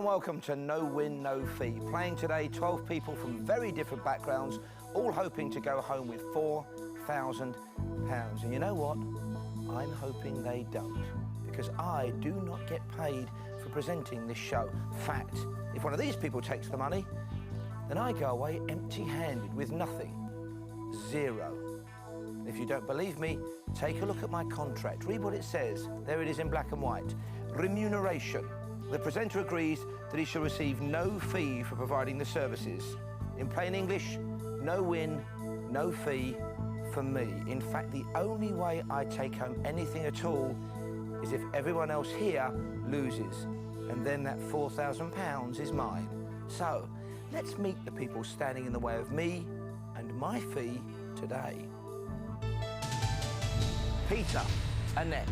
and welcome to No Win, No Fee. Playing today, 12 people from very different backgrounds, all hoping to go home with £4,000. And you know what? I'm hoping they don't, because I do not get paid for presenting this show. Fact, if one of these people takes the money, then I go away empty-handed with nothing. Zero. If you don't believe me, take a look at my contract. Read what it says. There it is in black and white. Remuneration. The presenter agrees that he shall receive no fee for providing the services. In plain English, no win, no fee for me. In fact, the only way I take home anything at all is if everyone else here loses. And then that £4,000 is mine. So, let's meet the people standing in the way of me and my fee today. Peter, Annette,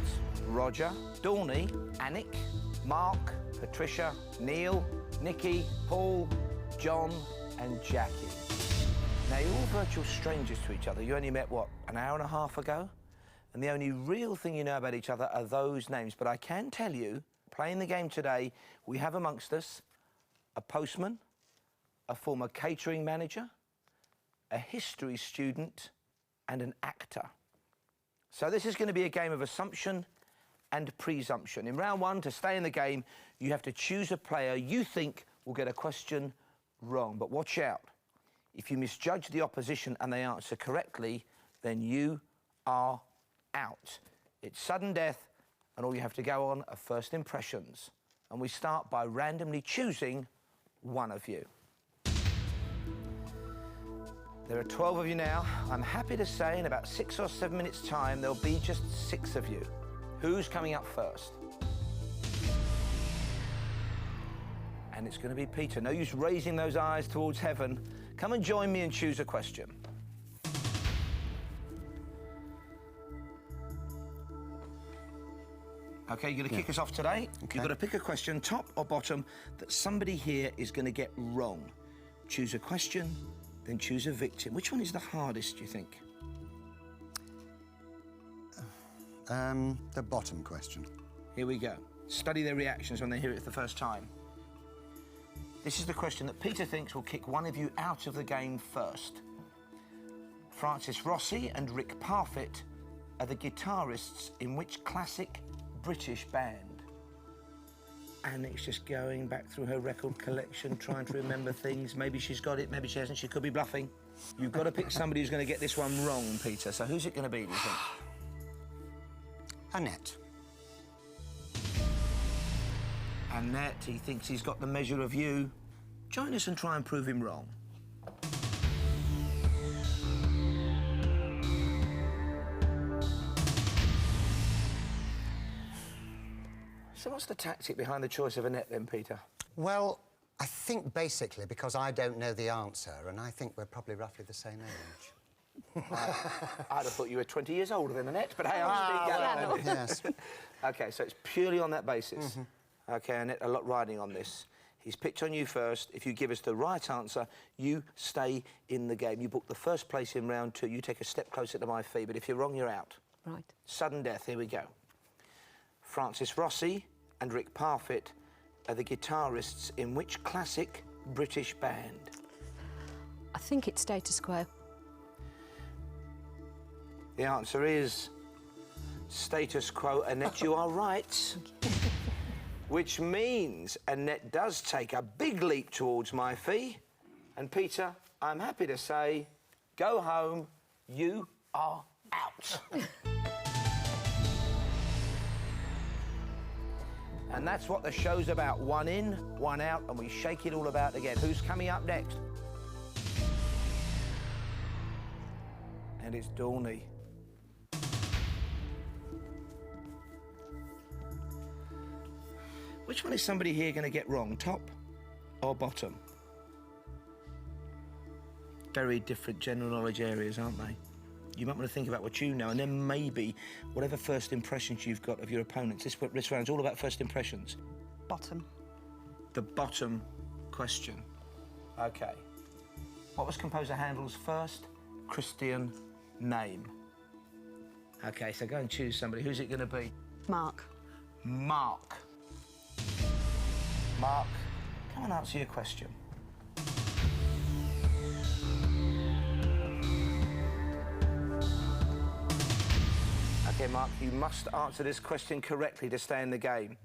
Roger, Dorney, Annick, Mark, Patricia, Neil, Nikki, Paul, John and Jackie. Now, you're all virtual strangers to each other. You only met, what, an hour and a half ago? And the only real thing you know about each other are those names. But I can tell you, playing the game today, we have amongst us a postman, a former catering manager, a history student and an actor. So this is going to be a game of assumption and presumption. In round one, to stay in the game, you have to choose a player you think will get a question wrong. But watch out. If you misjudge the opposition and they answer correctly, then you are out. It's sudden death, and all you have to go on are first impressions. And we start by randomly choosing one of you. There are 12 of you now. I'm happy to say in about 6 or 7 minutes' time, there'll be just 6 of you. Who's coming up first? And it's going to be Peter. No use raising those eyes towards heaven. Come and join me and choose a question. OK, you're going to kick us off today. Okay. You've got to pick a question, top or bottom, that somebody here is going to get wrong. Choose a question, then choose a victim. Which one is the hardest, do you think? The bottom question. Here we go. Study their reactions when they hear it for the first time. This is the question that Peter thinks will kick one of you out of the game first. Francis Rossi and Rick Parfitt are the guitarists in which classic British band? Annick's just going back through her record collection, trying to remember things. Maybe she's got it, maybe she hasn't. She could be bluffing. You've got to pick somebody who's going to get this one wrong, Peter. So who's it going to be, do you think? Annette. Annette, he thinks he's got the measure of you. Join us and try and prove him wrong. So what's the tactic behind the choice of Annette then, Peter? Well, I think basically because I don't know the answer, and I think we're probably roughly the same age. I'd have thought you were 20 years older than Annette, but hey, I'm speaking. Yes. OK, so it's purely on that basis. Mm-hmm. OK, Annette, a lot riding on this. He's picked on you first. If you give us the right answer, you stay in the game. You book the first place in round 2. You take a step closer to my fee, but if you're wrong, you're out. Right. Sudden death, here we go. Francis Rossi and Rick Parfitt are the guitarists in which classic British band? I think it's Status Quo. The answer is Status Quo. Annette, you are right. Which means Annette does take a big leap towards my fee. And Peter, I'm happy to say, go home, you are out. And that's what the show's about. One in, one out, and we shake it all about again. Who's coming up next? And it's Dorney. Which one is somebody here going to get wrong, top or bottom? Very different general knowledge areas, aren't they? You might want to think about what you know, and then maybe whatever first impressions you've got of your opponents. This round's all about first impressions. Bottom. The bottom question. OK. What was composer Handel's first Christian name? OK, so go and choose somebody. Who's it going to be? Mark. Mark. Mark, Come and answer your question. OK, Mark, you must answer this question correctly to stay in the game.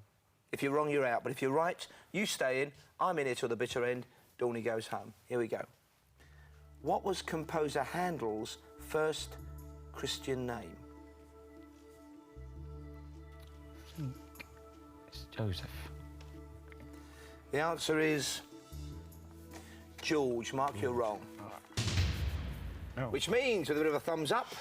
If you're wrong, you're out. But if you're right, you stay in. I'm in here till the bitter end. Dawny goes home. Here we go. What was composer Handel's first Christian name? It's Joseph. The answer is George. Mark, you're wrong. No. Which means, with a bit of a thumbs up,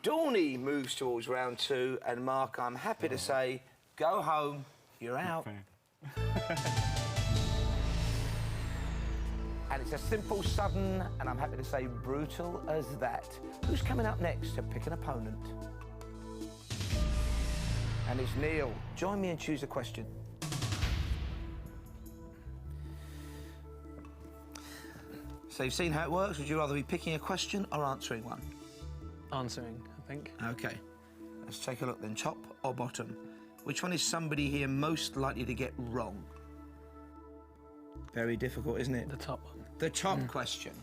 Dawny moves towards round 2, and Mark, I'm happy to say, go home, you're out. And it's as simple, sudden, and I'm happy to say brutal as that. Who's coming up next to pick an opponent? And it's Neil. Join me and choose a question. So you've seen how it works. Would you rather be picking a question or answering one? Answering, I think. OK. Let's take a look then. Top or bottom? Which one is somebody here most likely to get wrong? Very difficult, isn't it? The top one. The top question.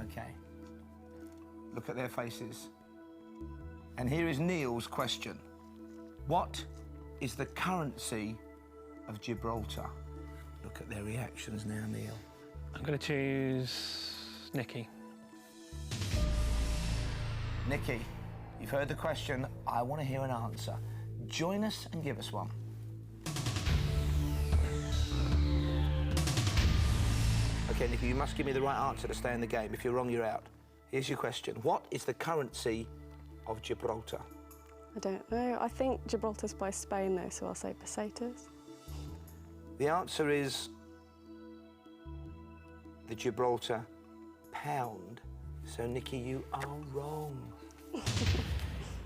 OK. Look at their faces. And here is Neil's question. What is the currency of Gibraltar? Look at their reactions now, Neil. I'm going to choose Nikki. Nikki, you've heard the question. I want to hear an answer. Join us and give us one. OK, Nikki, you must give me the right answer to stay in the game. If you're wrong, you're out. Here's your question. What is the currency of Gibraltar? I don't know. I think Gibraltar's by Spain, though, so I'll say pesetas. The answer is the Gibraltar pound. So, Nikki, you are wrong.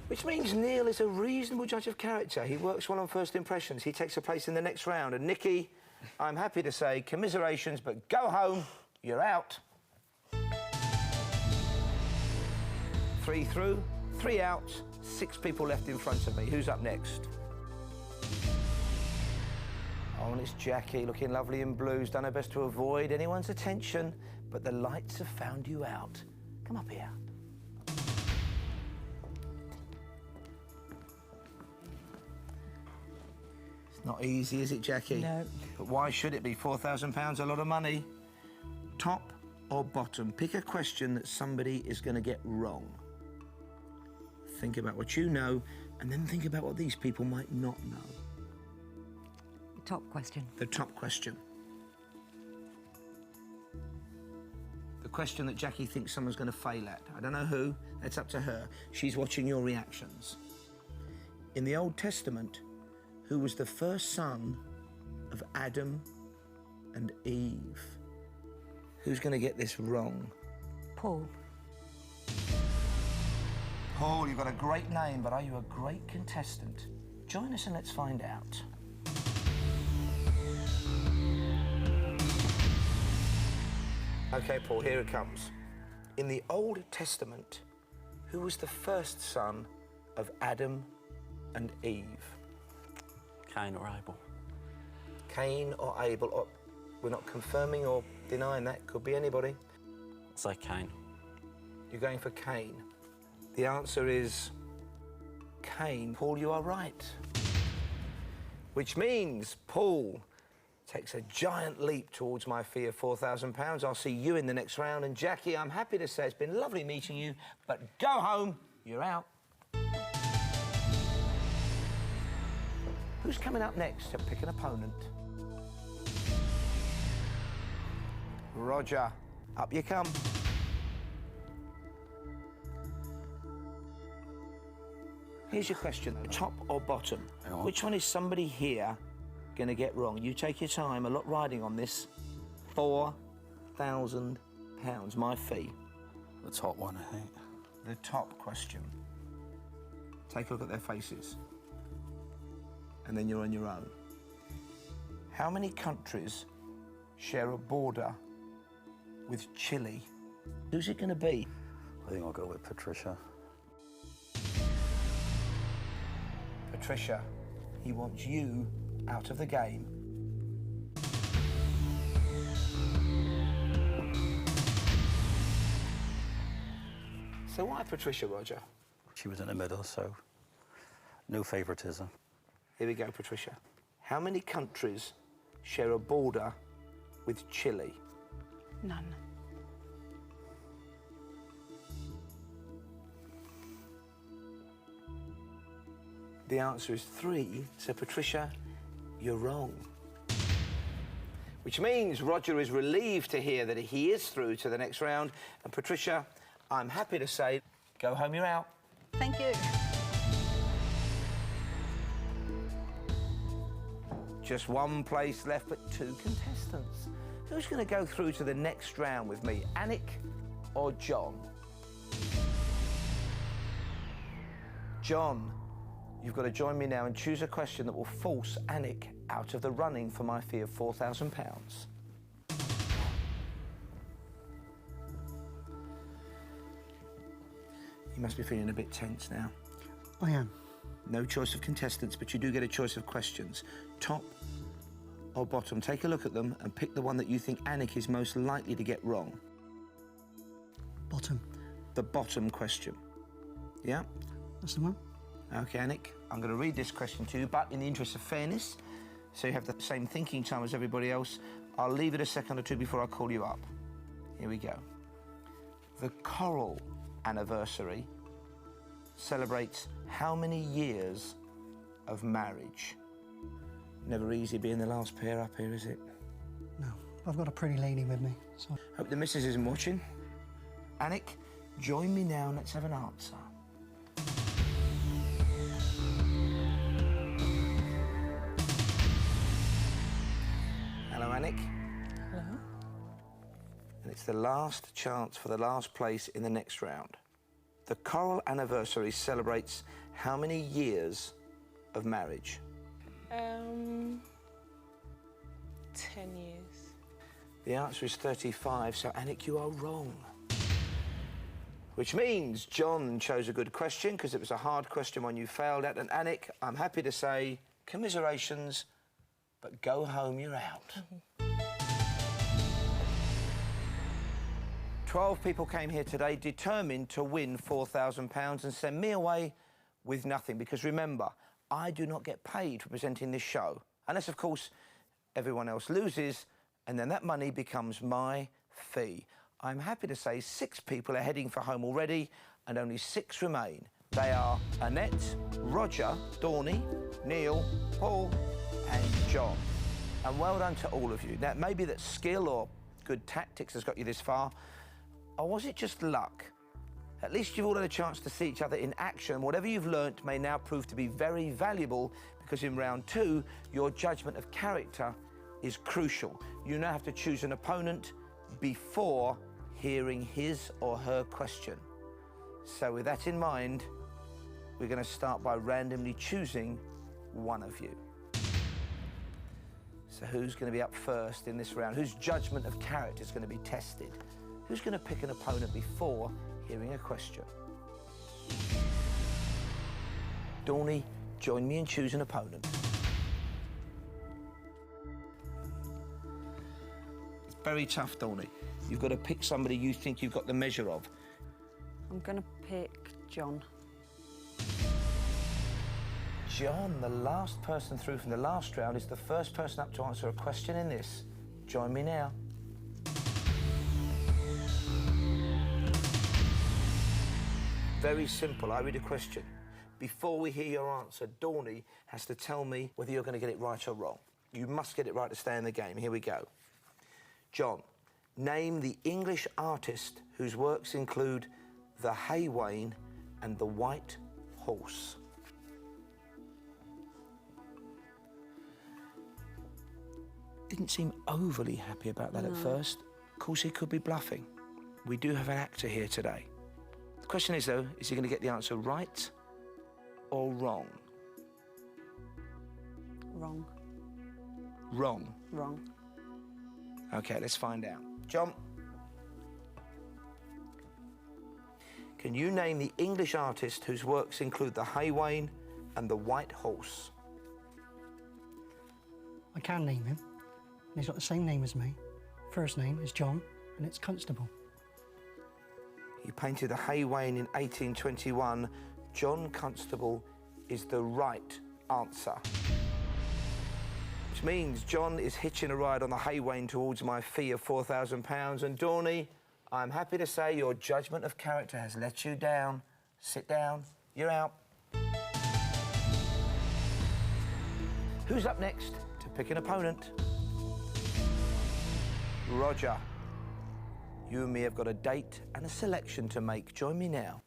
Which means Neil is a reasonable judge of character. He works well on first impressions. He takes a place in the next round. And, Nikki, I'm happy to say commiserations, but go home. You're out. 3 through, 3 out, 6 people left in front of me. Who's up next? Oh, and it's Jackie, looking lovely in blues, done her best to avoid anyone's attention, but the lights have found you out. Come up here. It's not easy, is it, Jackie? No. But why should it be? £4,000, a lot of money. Top or bottom? Pick a question that somebody is going to get wrong. Think about what you know, and then think about what these people might not know. Top question. The top question. The question that Jackie thinks someone's going to fail at. I don't know who. That's up to her. She's watching your reactions. In the Old Testament, who was the first son of Adam and Eve? Who's going to get this wrong? Paul. Paul, you've got a great name, but are you a great contestant? Join us and let's find out. OK, Paul, here it comes. In the Old Testament, who was the first son of Adam and Eve? Cain or Abel. Cain or Abel? Or, we're not confirming or denying that. Could be anybody. It's like Cain. You're going for Cain. The answer is Cain. Paul, you are right. Which means Paul takes a giant leap towards my fee of £4,000. I'll see you in the next round. And Jackie, I'm happy to say it's been lovely meeting you, but go home. You're out. Who's coming up next to pick an opponent? Roger. Up you come. Here's your question, top or bottom? Which one is somebody here going to get wrong? You take your time, a lot riding on this. £4,000, my fee. The top one, I think. The top question. Take a look at their faces. And then you're on your own. How many countries share a border with Chile? Who's it going to be? I think I'll go with Patricia. Patricia, he wants you out of the game. So why Patricia, Roger? She was in the middle, so no favouritism. Here we go, Patricia. How many countries share a border with Chile? None. The answer is 3, so Patricia, you're wrong. Which means Roger is relieved to hear that he is through to the next round. And Patricia, I'm happy to say, go home, you're out. Thank you. Just one place left, but 2 contestants. Who's going to go through to the next round with me, Anik or John? John, you've got to join me now and choose a question that will force Anik out of the running for my fee of £4,000. You must be feeling a bit tense now. I am. No choice of contestants, but you do get a choice of questions. Top or bottom? Take a look at them and pick the one that you think Anik is most likely to get wrong. Bottom. The bottom question. Yeah? That's the one. OK, Anik, I'm going to read this question to you, but in the interest of fairness, so you have the same thinking time as everybody else, I'll leave it a second or two before I call you up. Here we go. The coral anniversary celebrates how many years of marriage? Never easy being the last pair up here, is it? No, I've got a pretty lady with me, so... Hope the missus isn't watching. Anik, join me now and let's have an answer. Hello, Anik. Hello. And it's the last chance for the last place in the next round. The coral anniversary celebrates how many years of marriage? 10 years. The answer is 35, so Anik, you are wrong. Which means John chose a good question because it was a hard question one you failed at. And Anik, I'm happy to say, commiserations, but go home, you're out. 12 people came here today determined to win £4,000 and send me away with nothing. Because remember, I do not get paid for presenting this show. Unless, of course, everyone else loses, and then that money becomes my fee. I'm happy to say 6 people are heading for home already, and only 6 remain. They are Annette, Roger, Dawny, Neil, Paul, and John. And well done to all of you. Now, maybe that skill or good tactics has got you this far, or was it just luck? At least you've all had a chance to see each other in action. Whatever you've learnt may now prove to be very valuable, because in round 2, your judgment of character is crucial. You now have to choose an opponent before hearing his or her question. So with that in mind, we're going to start by randomly choosing one of you. So who's going to be up first in this round? Whose judgment of character is going to be tested? Who's going to pick an opponent before hearing a question? Dawny, join me and choose an opponent. It's very tough, Dawny. You've got to pick somebody you think you've got the measure of. I'm going to pick John. John, the last person through from the last round, is the first person up to answer a question in this. Join me now. Very simple. I read a question. Before we hear your answer, Dawny has to tell me whether you're going to get it right or wrong. You must get it right to stay in the game. Here we go. John, name the English artist whose works include The Hay Wain and The White Horse. Didn't seem overly happy about that at first. Of course, he could be bluffing. We do have an actor here today. The question is, though, is he going to get the answer right or wrong? Wrong. Wrong. Wrong. OK, let's find out. John, can you name the English artist whose works include The Hay Wain and The White Horse? I can name him. He's got the same name as me. first name is John, and it's Constable. You painted the hay wain in 1821. John Constable is the right answer. Which means John is hitching a ride on the hay wain towards my fee of £4,000. And Dawny, I'm happy to say your judgment of character has let you down. Sit down, you're out. Who's up next to pick an opponent? Roger. You and me have got a date and a selection to make. Join me now.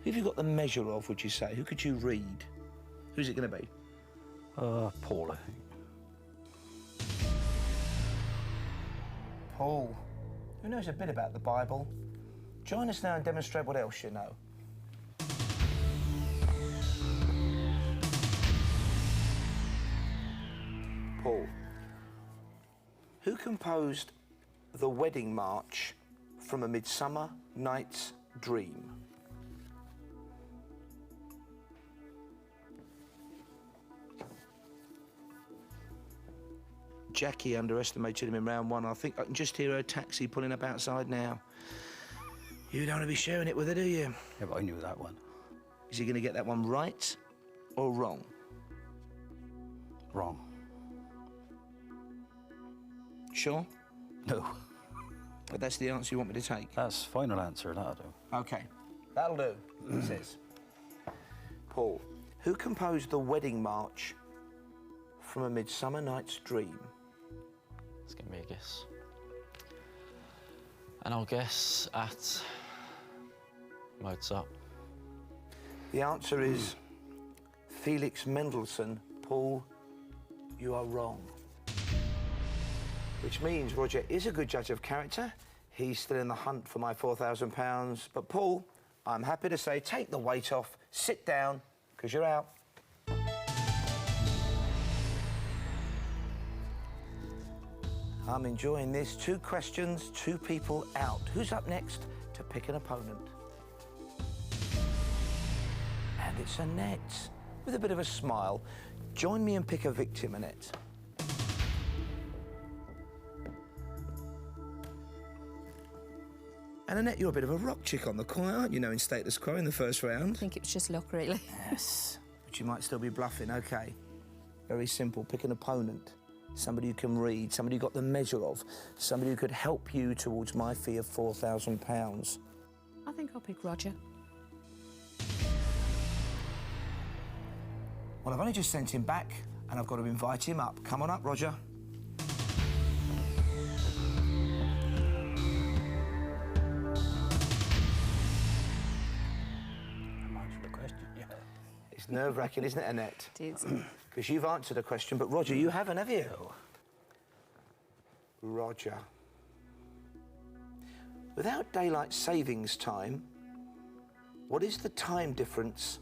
Who have you got the measure of, would you say? Who could you read? Who's it going to be? Paul, I think. Paul. Who knows a bit about the Bible? Join us now and demonstrate what else you know. Paul. Who composed the wedding march from A Midsummer Night's Dream? Jackie underestimated him in round one. I think I can just hear her taxi pulling up outside now. You don't want to be sharing it with her, do you? Yeah, but I knew that one. Is he going to get that one right or wrong? Wrong. Sure? No. But that's the answer you want me to take? That's final answer, that'll do. OK. That'll do, he says. Paul, who composed the wedding march from A Midsummer Night's Dream? Let's give me a guess. And I'll guess at Mozart. The answer is Felix Mendelssohn. Paul, you are wrong. Which means Roger is a good judge of character. He's still in the hunt for my £4,000. But Paul, I'm happy to say, take the weight off, sit down, because you're out. I'm enjoying this. 2 questions, 2 people out. Who's up next to pick an opponent? And it's Annette, with a bit of a smile. Join me and pick a victim, Annette. And Annette, you're a bit of a rock chick on the corner, aren't you, in status quo in the first round? I think it was just luck, really. Yes, but you might still be bluffing. OK. Very simple. Pick an opponent. Somebody you can read, somebody you got the measure of, somebody who could help you towards my fee of £4,000. I think I'll pick Roger. Well, I've only just sent him back, and I've got to invite him up. Come on up, Roger. Answer the question, yeah. It's nerve-wracking, isn't it, Annette? It is. Because you've answered a question, but Roger, you haven't, have you? No. Roger. Without daylight savings time, what is the time difference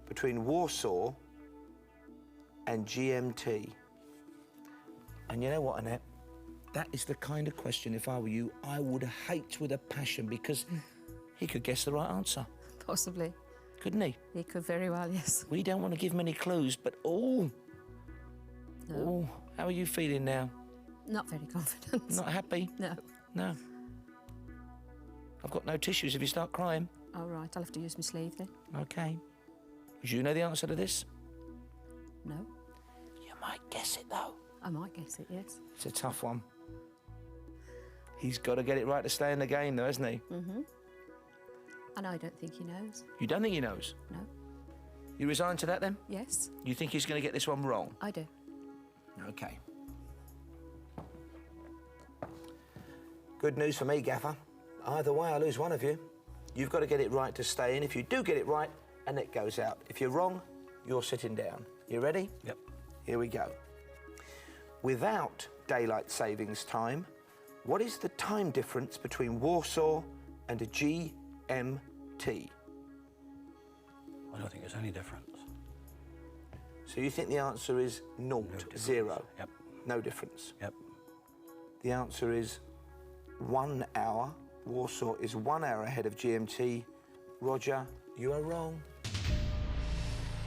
between Warsaw and GMT? And you know what, Annette? That is the kind of question, if I were you, I would hate with a passion, because he could guess the right answer. Possibly. Couldn't he? He could very well, yes. We don't want to give many clues, but No. oh, how are you feeling now? Not very confident. Not happy? No. No. I've got no tissues if you start crying. All right, I'll have to use my sleeve then. OK. Do you know the answer to this? No. You might guess it, though. I might guess it, yes. It's a tough one. He's got to get it right to stay in the game, though, hasn't he? Mm-hmm. And I don't think he knows. You don't think he knows? No. You resigned to that, then? Yes, You think he's going to get this one wrong? I do. OK. Good news for me, Gaffer. Either way, I lose one of you. You've got to get it right to stay in. If you do get it right, Annette goes out. If you're wrong, you're sitting down. You ready? Yep. Here we go. Without daylight savings time, what is the time difference between Warsaw and a GMT? I don't think there's any difference. So you think the answer is naught, difference. 0? Yep. No difference. Yep. The answer is 1 hour. Warsaw is 1 hour ahead of GMT. Roger, you are wrong.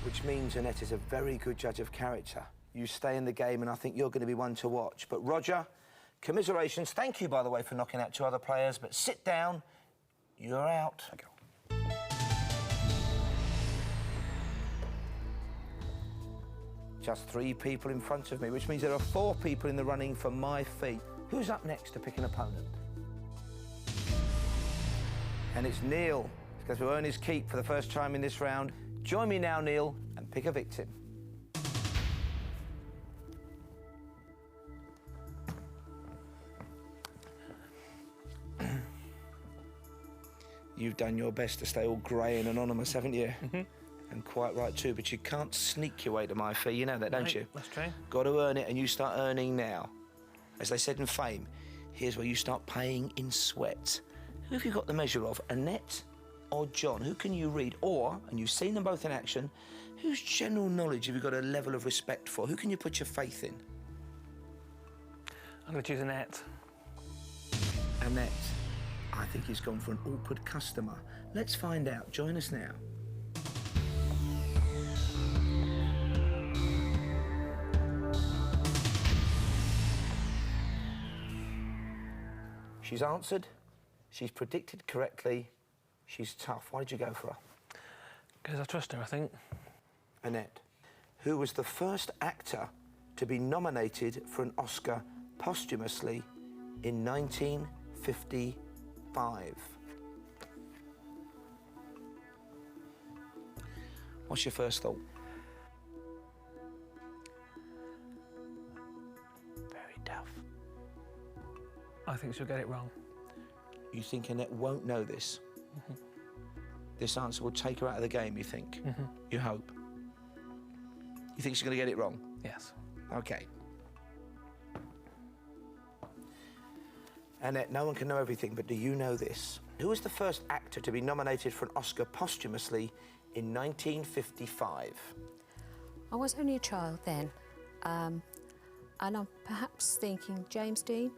Which means Annette is a very good judge of character. You stay in the game, and I think you're going to be one to watch. But Roger, commiserations. Thank you, by the way, for knocking out 2 other players. But sit down. You're out. Thank you. Just 3 people in front of me, which means there are 4 people in the running for my fee. Who's up next to pick an opponent? And it's Neil. He's going to earn his keep for the first time in this round. Join me now, Neil, and pick a victim. You've done your best to stay all grey and anonymous, haven't you? Mm-hmm. And quite right too, but you can't sneak your way to my fee, you know that, don't you? That's true. Got to earn it, and you start earning now. As they said in Fame, here's where you start paying in sweat. Who have you got the measure of, Annette or John? Who can you read? Or, and you've seen them both in action, whose general knowledge have you got a level of respect for? Who can you put your faith in? I'm going to choose Annette. Annette. I think he's gone for an awkward customer. Let's find out. Join us now. She's answered. She's predicted correctly. She's tough. Why did you go for her? Because I trust her, I think. Annette, who was the first actor to be nominated for an Oscar posthumously in 1955. What's your first thought? Very tough. I think she'll get it wrong. You think Annette won't know this? Mm-hmm. This answer will take her out of the game, you think? Mm-hmm. You hope? You think she's going to get it wrong? Yes. OK. Annette, no one can know everything, but do you know this? Who was the first actor to be nominated for an Oscar posthumously in 1955? I was only a child then, and I'm perhaps thinking James Dean.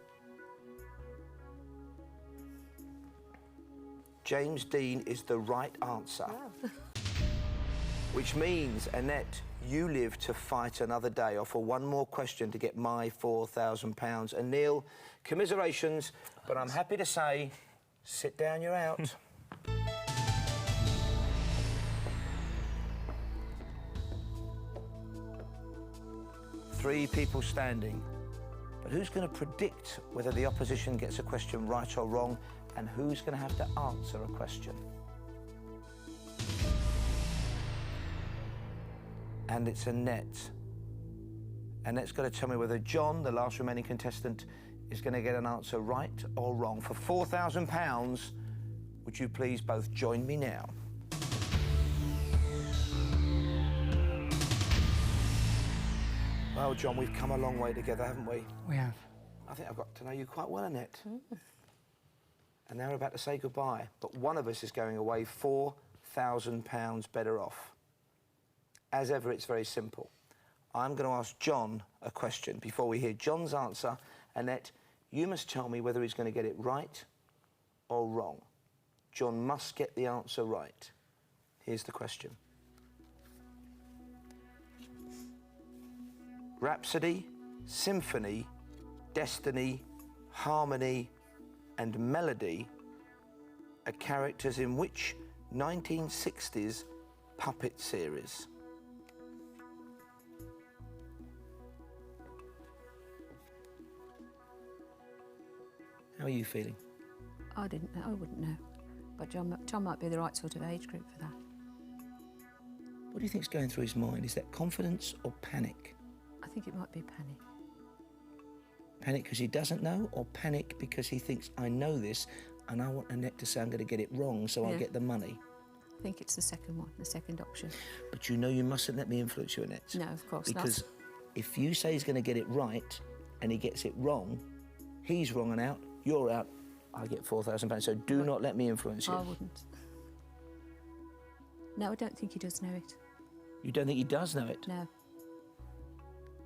James Dean is the right answer. Wow. Which means, Annette, you live to fight another day or for one more question to get my £4,000. And Neil, commiserations, but I'm happy to say, sit down, you're out. 3 people standing. But who's going to predict whether the opposition gets a question right or wrong, and who's going to have to answer a question? And it's Annette. Annette's got to tell me whether John, the last remaining contestant, is going to get an answer right or wrong. For £4,000, would you please both join me now? Well, John, we've come a long way together, haven't we? We have. I think I've got to know you quite well, Annette. And now we're about to say goodbye, but one of us is going away £4,000 better off. As ever, it's very simple. I'm going to ask John a question. Before we hear John's answer, Annette, you must tell me whether he's going to get it right or wrong. John must get the answer right. Here's the question. Rhapsody, symphony, destiny, harmony, and melody are characters in which 1960s puppet series? How are you feeling? I didn't know. I wouldn't know. But John might be the right sort of age group for that. What do you think's going through his mind? Is that confidence or panic? I think it might be panic. Panic because he doesn't know, or panic because he thinks, I know this, and I want Annette to say I'm going to get it wrong, so I'll get the money? I think it's the second one, the second option. But you know you mustn't let me influence you, Annette. No, of course not. Because if you say he's going to get it right, and he gets it wrong, he's wrong and out, you're out, I get £4,000. So do not let me influence you. I wouldn't. No, I don't think he does know it. You don't think he does know it? No.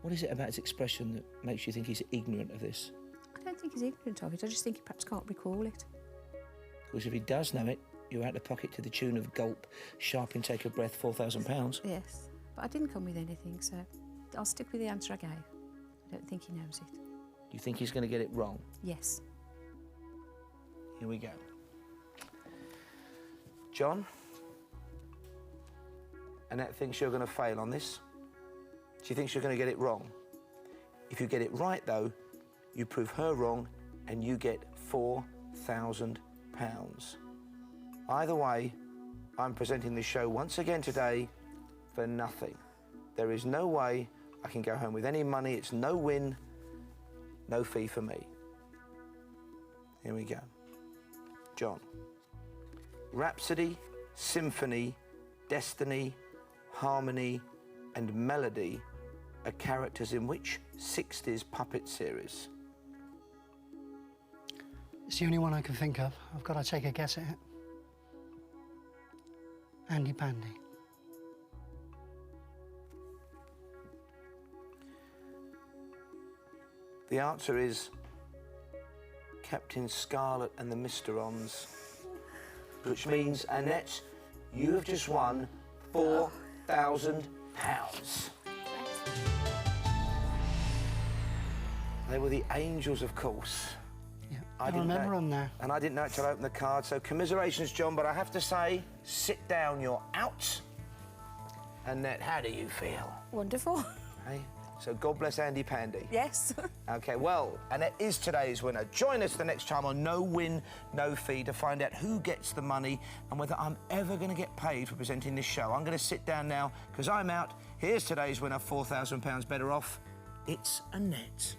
What is it about his expression that makes you think he's ignorant of this? I don't think he's ignorant of it. I just think he perhaps can't recall it. Because if he does know it, You're out of pocket to the tune of gulp, sharp intake of breath, £4,000. Yes, but I didn't come with anything, so I'll stick with the answer I gave. I don't think he knows it. Do you think he's going to get it wrong? Yes. Here we go. John? Annette thinks you're going to fail on this. She thinks you're going to get it wrong. If you get it right, though, you prove her wrong and you get £4,000. Either way, I'm presenting this show once again today for nothing. There is no way I can go home with any money. It's no win, no fee for me. Here we go. John. Rhapsody, symphony, destiny, harmony and melody are characters in which 60s puppet series? It's the only one I can think of. I've got to take a guess at it. Andy Pandy. The answer is Captain Scarlet and the Mysterons, which means, Annette, you have just won £4,000. They were the Angels, of course. Yeah, I I didn't remember know, them now. and I didn't know it till I opened the card, so commiserations, John, but I have to say, sit down, you're out. Annette, how do you feel? Wonderful. Hey? So God bless Andy Pandy. Yes. OK, well, Annette is today's winner. Join us the next time on No Win, No Fee to find out who gets the money and whether I'm ever going to get paid for presenting this show. I'm going to sit down now because I'm out. Here's today's winner, £4,000 better off. It's Annette.